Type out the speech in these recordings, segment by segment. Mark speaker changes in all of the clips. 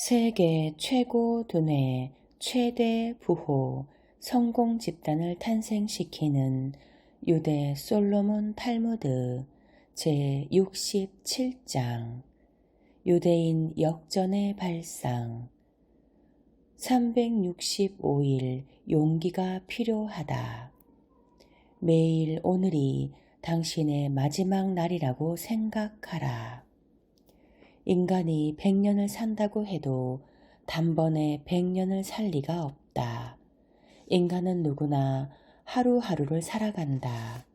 Speaker 1: 세계 최고 두뇌 최대 부호 성공 집단을 탄생시키는 유대 솔로몬 탈무드 제67장 유대인 역전의 발상 365일 용기가 필요하다. 매일 오늘이 당신의 마지막 날이라고 생각하라. 인간이 100년을 산다고 해도 단번에 100년을 살 리가 없다. 인간은 누구나 하루하루를 살아간다.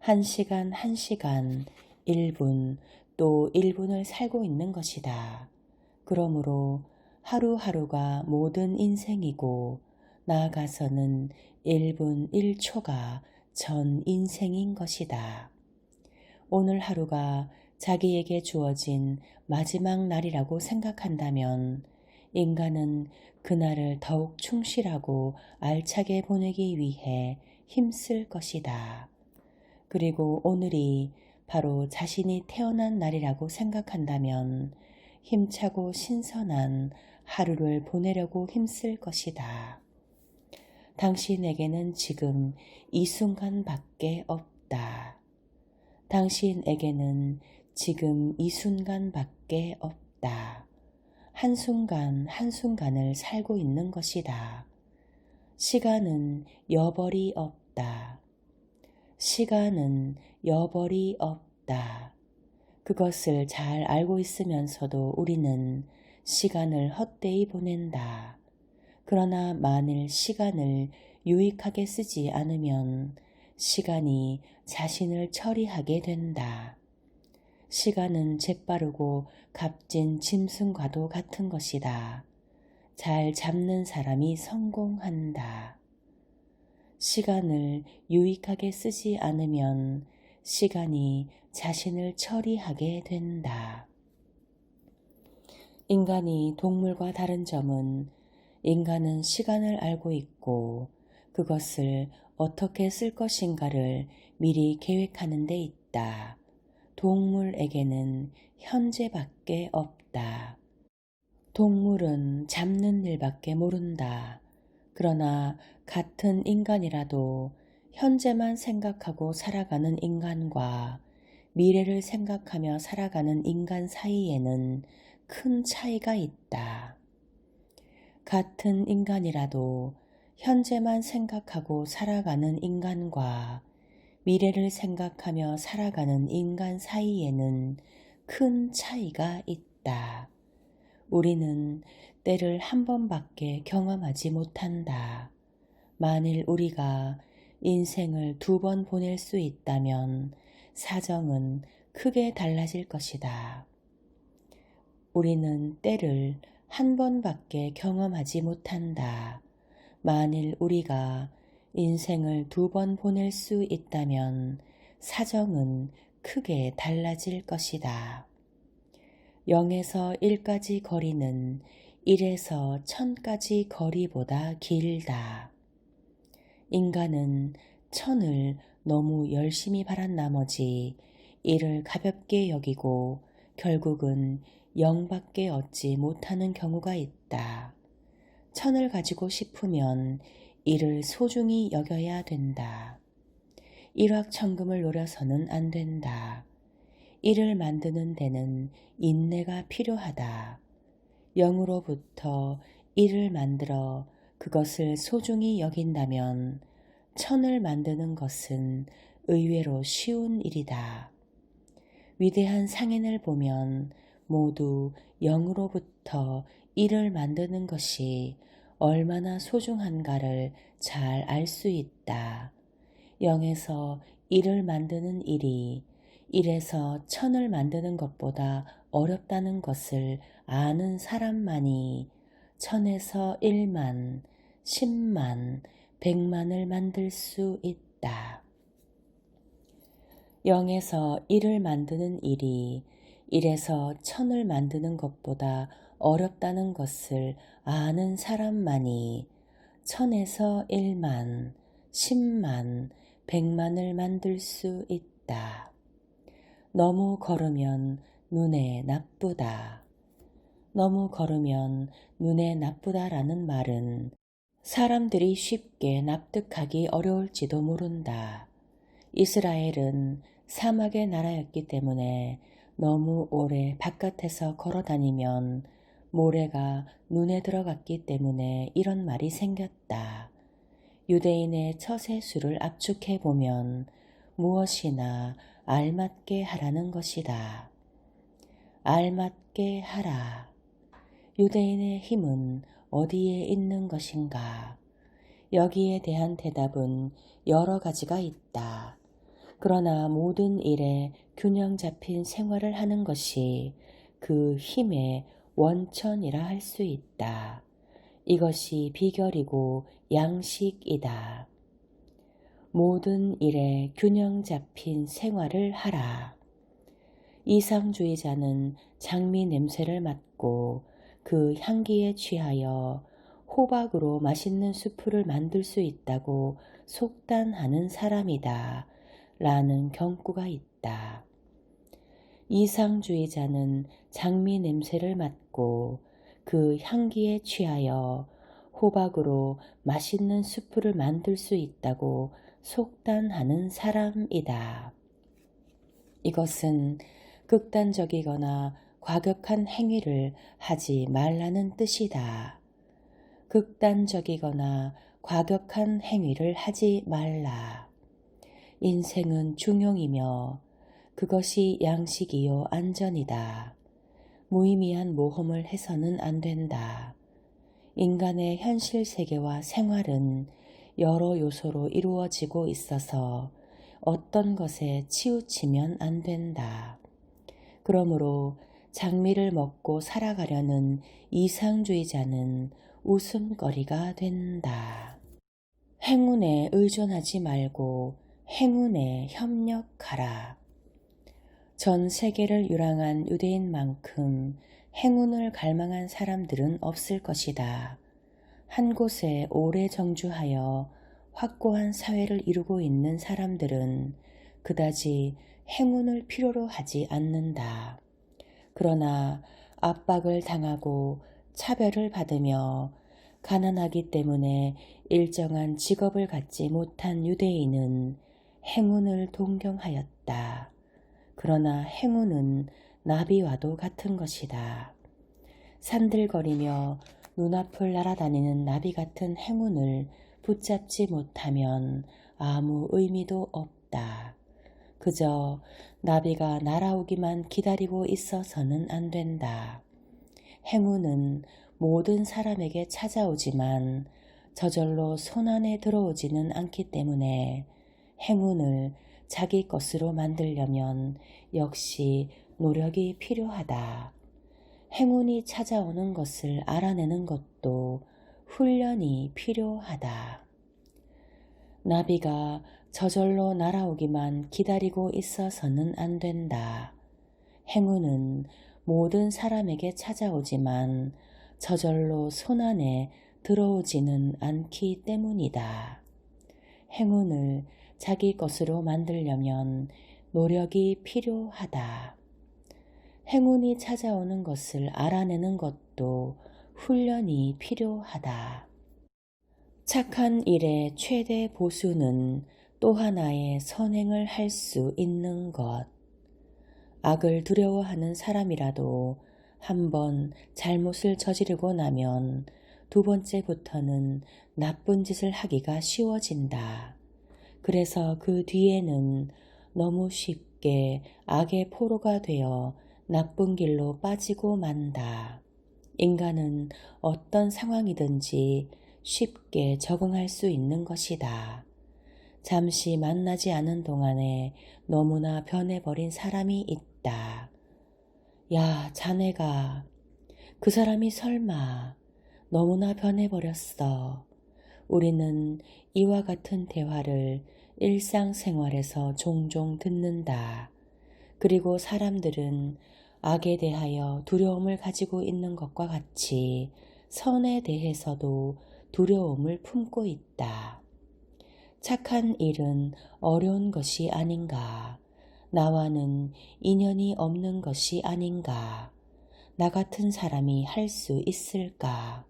Speaker 1: 1시간 1시간, 1분 또 1분을 살고 있는 것이다. 그러므로 하루하루가 모든 인생이고 나아가서는 1분 1초가 전 인생인 것이다. 오늘 하루가 자기에게 주어진 마지막 날이라고 생각한다면 인간은 그날을 더욱 충실하고 알차게 보내기 위해 힘쓸 것이다. 그리고 오늘이 바로 자신이 태어난 날이라고 생각한다면 힘차고 신선한 하루를 보내려고 힘쓸 것이다. 당신에게는 지금 이 순간밖에 없다. 당신에게는 지금 이 순간밖에 없다. 한순간 한순간을 살고 있는 것이다. 시간은 여벌이 없다. 시간은 여벌이 없다. 그것을 잘 알고 있으면서도 우리는 시간을 헛되이 보낸다. 그러나 만일 시간을 유익하게 쓰지 않으면 시간이 자신을 처리하게 된다. 시간은 재빠르고 값진 짐승과도 같은 것이다. 잘 잡는 사람이 성공한다. 시간을 유익하게 쓰지 않으면 시간이 자신을 처리하게 된다. 인간이 동물과 다른 점은 인간은 시간을 알고 있고 그것을 어떻게 쓸 것인가를 미리 계획하는 데 있다. 동물에게는 현재밖에 없다. 동물은 잡는 일밖에 모른다. 그러나 같은 인간이라도 현재만 생각하고 살아가는 인간과 미래를 생각하며 살아가는 인간 사이에는 큰 차이가 있다. 같은 인간이라도 현재만 생각하고 살아가는 인간과 미래를 생각하며 살아가는 인간 사이에는 큰 차이가 있다. 우리는 때를 한 번밖에 경험하지 못한다. 만일 우리가 인생을 2번 보낼 수 있다면 사정은 크게 달라질 것이다. 우리는 때를 한 번밖에 경험하지 못한다. 만일 우리가 인생을 2번 보낼 수 있다면 사정은 크게 달라질 것이다. 0에서 1까지 거리는 1에서 1000까지 거리보다 길다. 인간은 1000을 너무 열심히 바란 나머지 1을 가볍게 여기고 결국은 0밖에 얻지 못하는 경우가 있다. 1000을 가지고 싶으면 1을 소중히 여겨야 된다. 일확천금을 노려서는 안 된다. 1을 만드는 데는 인내가 필요하다. 0으로부터 1을 만들어 그것을 소중히 여긴다면 1000을 만드는 것은 의외로 쉬운 일이다. 위대한 상인을 보면 모두 0으로부터 1을 만드는 것이 얼마나 소중한가를 잘 알 수 있다. 0에서 1을 만드는 일이 1에서 1000을 만드는 것보다 어렵다는 것을 아는 사람만이 1000에서 1만, 10만, 100만을 만들 수 있다. 0에서 1을 만드는 일이 1에서 1000을 만드는 것보다 어렵다는 것을 아는 사람만이 1000에서 1만, 10만, 100만을 만들 수 있다. 너무 걸으면 눈에 나쁘다. 너무 걸으면 눈에 나쁘다라는 말은 사람들이 쉽게 납득하기 어려울지도 모른다. 이스라엘은 사막의 나라였기 때문에 너무 오래 바깥에서 걸어 다니면 모래가 눈에 들어갔기 때문에 이런 말이 생겼다. 유대인의 처세술을 압축해 보면 무엇이나 알맞게 하라는 것이다. 알맞게 하라. 유대인의 힘은 어디에 있는 것인가? 여기에 대한 대답은 여러 가지가 있다. 그러나 모든 일에 균형 잡힌 생활을 하는 것이 그 힘의 원천이라 할 수 있다. 이것이 비결이고 양식이다. 모든 일에 균형 잡힌 생활을 하라. 이상주의자는 장미 냄새를 맡고 그 향기에 취하여 호박으로 맛있는 수프를 만들 수 있다고 속단하는 사람이다. 라는 경고가 있다. 이상주의자는 장미 냄새를 맡고 그 향기에 취하여 호박으로 맛있는 수프를 만들 수 있다고 속단하는 사람이다. 이것은 극단적이거나 과격한 행위를 하지 말라는 뜻이다. 극단적이거나 과격한 행위를 하지 말라. 인생은 중용이며 그것이 양식이요 안전이다. 무의미한 모험을 해서는 안 된다. 인간의 현실 세계와 생활은 여러 요소로 이루어지고 있어서 어떤 것에 치우치면 안 된다. 그러므로 장미를 먹고 살아가려는 이상주의자는 웃음거리가 된다. 행운에 의존하지 말고 행운에 협력하라. 전 세계를 유랑한 유대인만큼 행운을 갈망한 사람들은 없을 것이다. 한 곳에 오래 정주하여 확고한 사회를 이루고 있는 사람들은 그다지 행운을 필요로 하지 않는다. 그러나 압박을 당하고 차별을 받으며 가난하기 때문에 일정한 직업을 갖지 못한 유대인은 행운을 동경하였다. 그러나 행운은 나비와도 같은 것이다. 산들거리며 눈앞을 날아다니는 나비 같은 행운을 붙잡지 못하면 아무 의미도 없다. 그저 나비가 날아오기만 기다리고 있어서는 안 된다. 행운은 모든 사람에게 찾아오지만 저절로 손안에 들어오지는 않기 때문에 행운을 자기 것으로 만들려면 역시 노력이 필요하다. 행운이 찾아오는 것을 알아내는 것도 훈련이 필요하다. 나비가 저절로 날아오기만 기다리고 있어서는 안 된다. 행운은 모든 사람에게 찾아오지만 저절로 손안에 들어오지는 않기 때문이다. 행운을 자기 것으로 만들려면 노력이 필요하다. 행운이 찾아오는 것을 알아내는 것도 훈련이 필요하다. 착한 일의 최대 보수는 또 하나의 선행을 할 수 있는 것. 악을 두려워하는 사람이라도 한번 잘못을 저지르고 나면 두 번째부터는 나쁜 짓을 하기가 쉬워진다. 그래서 그 뒤에는 너무 쉽게 악의 포로가 되어 나쁜 길로 빠지고 만다. 인간은 어떤 상황이든지 쉽게 적응할 수 있는 것이다. 잠시 만나지 않은 동안에 너무나 변해버린 사람이 있다. 야, 자네가 그 사람이 설마 너무나 변해버렸어. 우리는 이와 같은 대화를 일상생활에서 종종 듣는다. 그리고 사람들은 악에 대하여 두려움을 가지고 있는 것과 같이 선에 대해서도 두려움을 품고 있다. 착한 일은 어려운 것이 아닌가? 나와는 인연이 없는 것이 아닌가? 나 같은 사람이 할 수 있을까?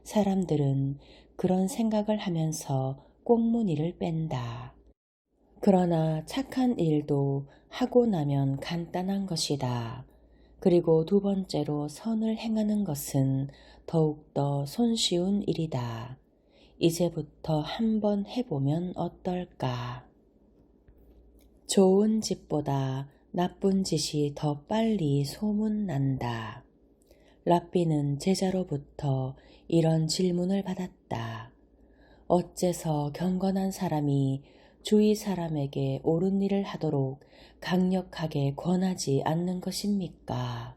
Speaker 1: 사람들은 그런 생각을 하면서 꽁무니를 뺀다. 그러나 착한 일도 하고 나면 간단한 것이다. 그리고 두 번째로 선을 행하는 것은 더욱더 손쉬운 일이다. 이제부터 한번 해보면 어떨까? 좋은 짓보다 나쁜 짓이 더 빨리 소문난다. 랍비는 제자로부터 이런 질문을 받았다. 어째서 경건한 사람이 주위 사람에게 옳은 일을 하도록 강력하게 권하지 않는 것입니까?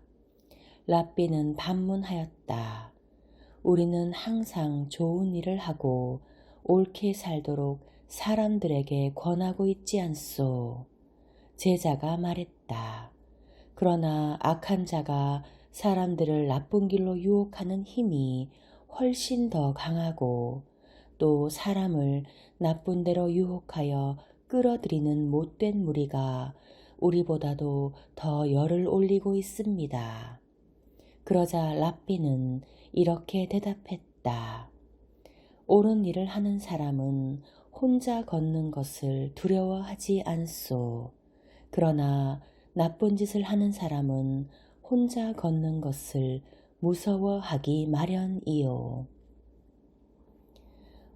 Speaker 1: 랍비는 반문하였다. 우리는 항상 좋은 일을 하고 옳게 살도록 사람들에게 권하고 있지 않소. 제자가 말했다. 그러나 악한 자가 사람들을 나쁜 길로 유혹하는 힘이 훨씬 더 강하고 또 사람을 나쁜 데로 유혹하여 끌어들이는 못된 무리가 우리보다도 더 열을 올리고 있습니다. 그러자 랍비는 이렇게 대답했다. 옳은 일을 하는 사람은 혼자 걷는 것을 두려워하지 않소. 그러나 나쁜 짓을 하는 사람은 혼자 걷는 것을 무서워하기 마련이요.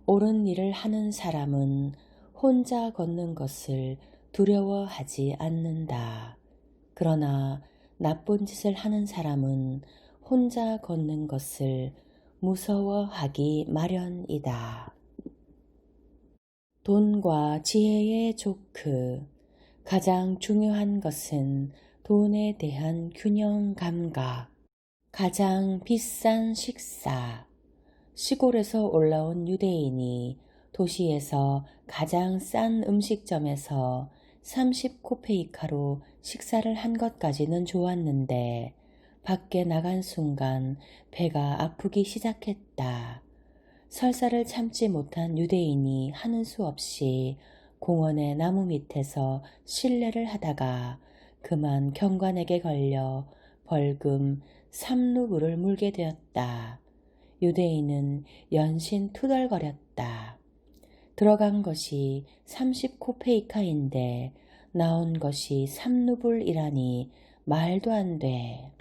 Speaker 1: 옳은 일을 하는 사람은 혼자 걷는 것을 두려워하지 않는다. 그러나 나쁜 짓을 하는 사람은 혼자 걷는 것을 무서워하기 마련이다. 돈과 지혜의 조크. 가장 중요한 것은 돈에 대한 균형 감각. 가장 비싼 식사. 시골에서 올라온 유대인이 도시에서 가장 싼 음식점에서 30코페이카로 식사를 한 것까지는 좋았는데 밖에 나간 순간 배가 아프기 시작했다. 설사를 참지 못한 유대인이 하는 수 없이 공원의 나무 밑에서 실례를 하다가 그만 경관에게 걸려 벌금 3루블을 물게 되었다. 유대인은 연신 투덜거렸다. 들어간 것이 30코페이카인데 나온 것이 3루블이라니 말도 안 돼.